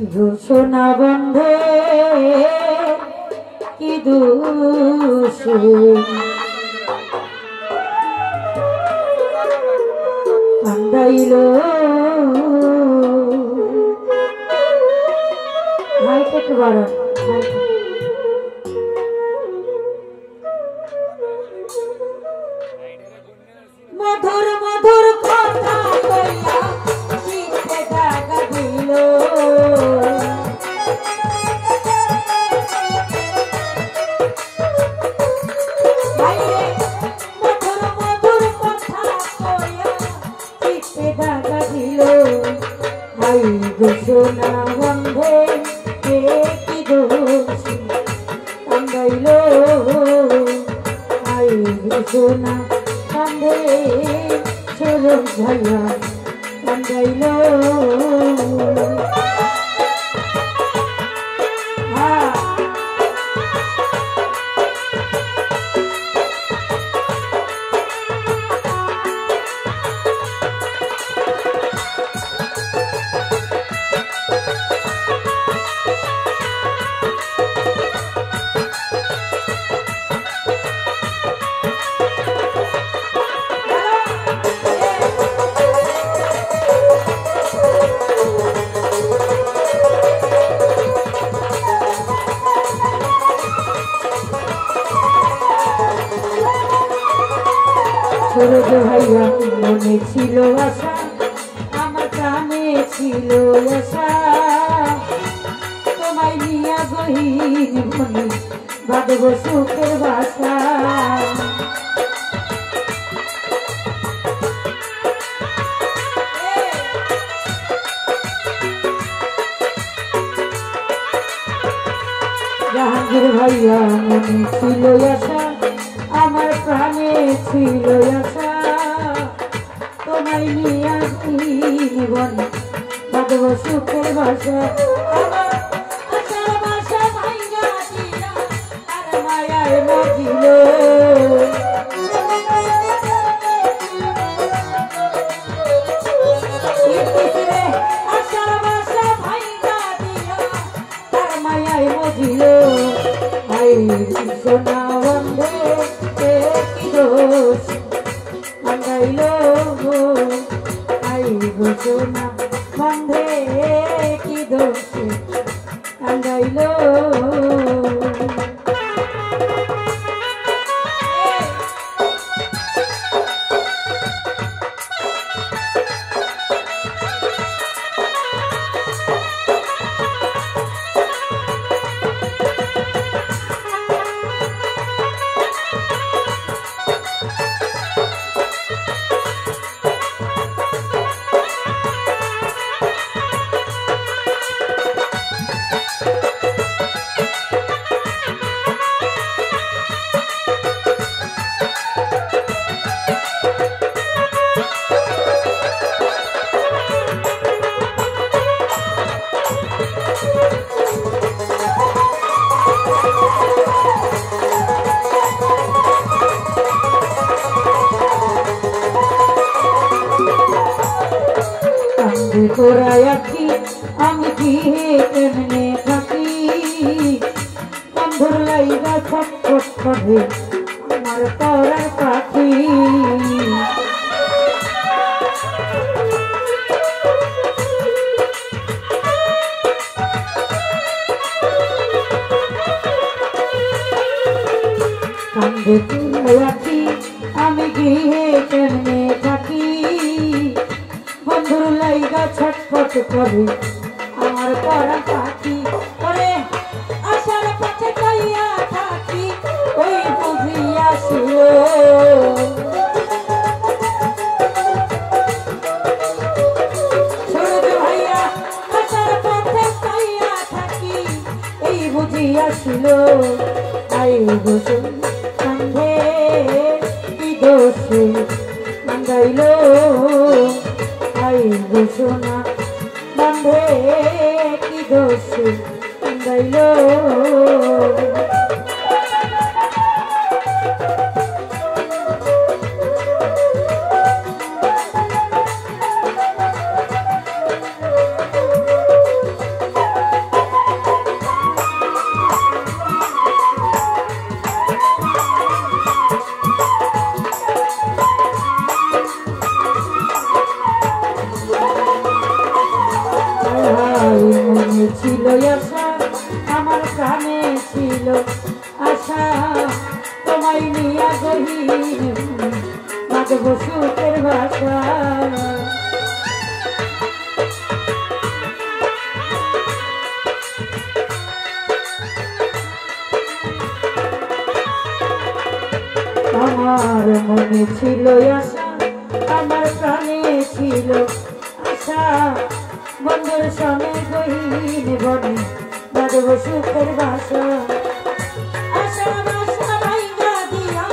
ঘোষণা বন্ধে কি দোষ কান্দাইল হাইটেক বাড়া মধুর মধুর কথা কইয়া চিত্তে দাগা দিল মধুর মধুর কথা কইয়া চিত্তে দাগা দিল হাই ঘোষণা বন্ধে কে কি দোষ কান্দাইল হাই ঘোষণা কান্দে চরণ ঝাইয়া কান্দাইল সূরজ ভাইয়া মনে ছিল আশা আমার প্রাণে ছিল আশা তোমায় নিয়া গহীন মনে বাঁধব সুখের বাসা জাহাঙ্গীর ভাইয়া মনে ছিল আশা আমার প্রাণে ছিল আশা তোমায় নিয়ে জীবন বাঁধব সুখের বাসা আমার আশার বাসা ভাঙা দিলা আর মায়ায় মজিল আশার বাসা ভাঙা দিলা আর মায়ায় মজিল আই সোনা বন্ধে কি দোষ কান্দাইল আই ঘোষণা বন্ধে কি দোষ কান্দাইল তোরাই আছি আমি কি কেমনে থাকি বন্ধুর লাইগা ছটফট করে আমার তোরার পাখি কান্দে তোরাই আছি আমি কি কেমনে থাকি বন্ধুর লাইগা ছটফট করে আমার পরা পাখি করে আশার পথে কইয়া থাকি ওই বুঝিয়া ছিল সূরজ ভাইয়া আশার পথে কইয়া থাকি এই বুঝিয়া ছিল আই ঘোষণ কান্ধে কি দোষ কান্দাইল ঘোষণা বন্ধে কি দোষ কান্দাইল বাঁধবো সুখের বাসা। আমার মনে ছিল আশা, আমার প্রাণে ছিল আশা, বন্ধুর সঙ্গে গহীন বনে বাঁধবো সুখের বাসা। আশা বাসা ভাইঙ্গা দিয়া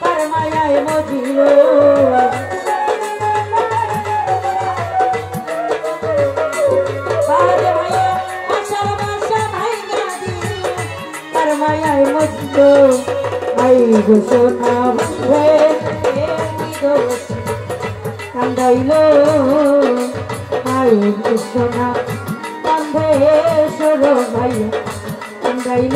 তার মায়ায় মজিল, আশা বাসা ভাইঙ্গা দিয়া তার মায়ায় মজিল। আই গো সোনা বন্ধে কান্দাইল, আই গো সোনা বন্ধে সর ভাই কান্দাইল।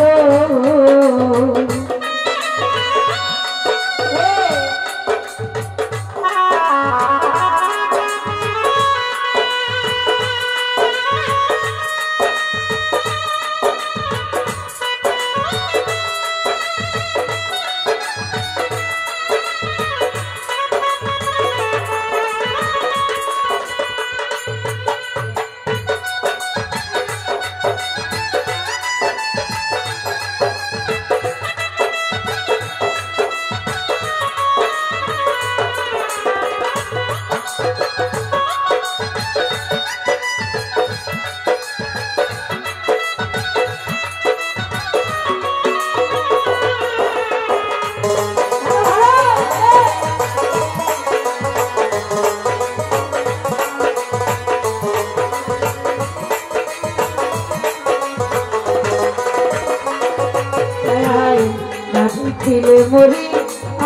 ছিলে মরি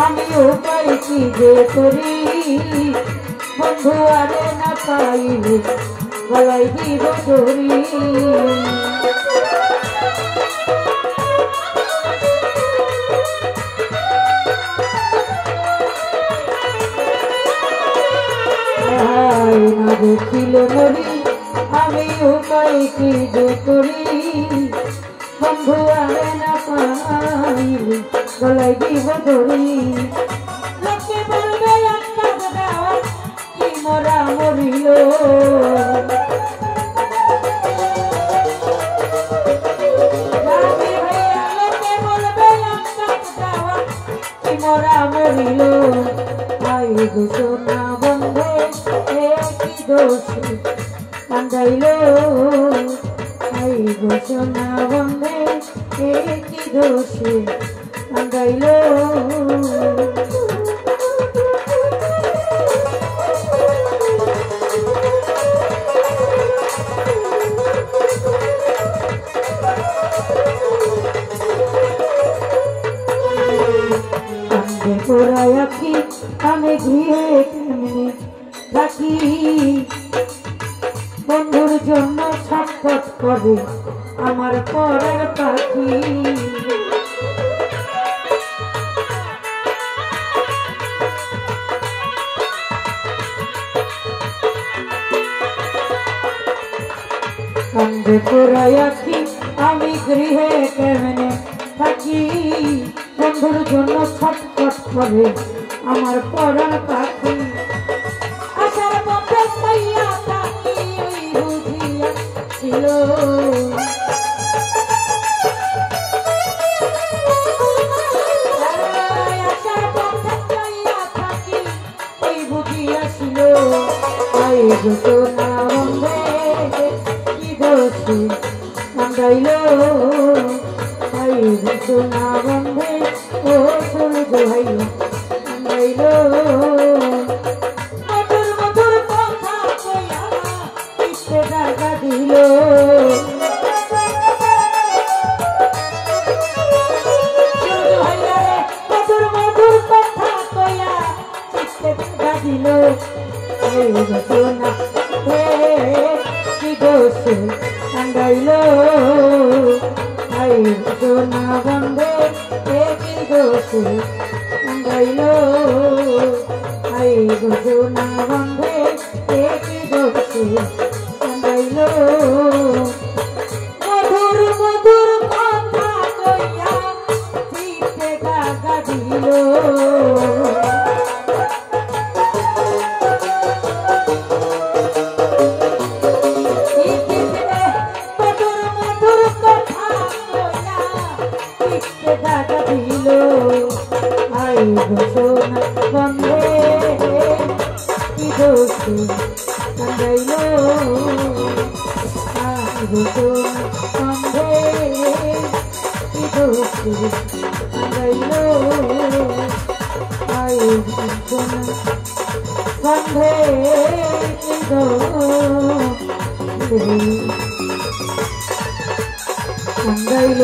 আমি উপায় কি যে করি, বন্ধু আরে না পাইলে গলায় দিব ধরি। না দেখিলে মরি আমি উপায় কি যে করি, বন্ধু আরে না পাইলে গলায় দিব ধরি। লোকে বলবে একটা দাও কি মরা মরিল, লোকে বলবে একটা দাও কি মরা মরিল। আই গো সোনা বন্ধে কি দোষ কান্দাইল, আই গো সোনা বন্ধে কি দোষ কান্দাইল। কান্দে পোড়ায় আখি আমি গৃহে কেমনে থাকি, বন্ধুর জন্য ছটফট করে আমার পরার পাখি। কান্দে পোড়ায় আখি আমি গৃহে কেমনে থাকি, বন্ধুর জন্য ছটফট করে আমার পরার পাখি। আশার পথে পাইয়া থাকি ওই বুঝিয়া ছিল, আশার পথে পাইয়া থাকি ওই বুঝিয়া ছিল। আই গো সোনা বন্ধে কি দোষী কান্দাইল, আই গো সোনা বন্ধে ও সূর্য ভাইয়া কান্দাইল। মধুর মধুর কথা কইয়া পিছে জায়গা দিল, মধুর মধুর কথা কইয়া পিছে জায়গা দিল। আই গো সোনা কি দোষ কান্দাইল, আই গো সোনা বন্ধে কি দোষ কান্দাইল, আই গো সোনা বন্ধে কি দোষ কান্দাইল। মধুর মধুর কথা কইয়া পিছে জায়গা দিল। দোষে কান্দাইল আগুন সন্ধে কি দোষে কান্দাইল আগুন সন্ধে কি দোষে কান্দাইল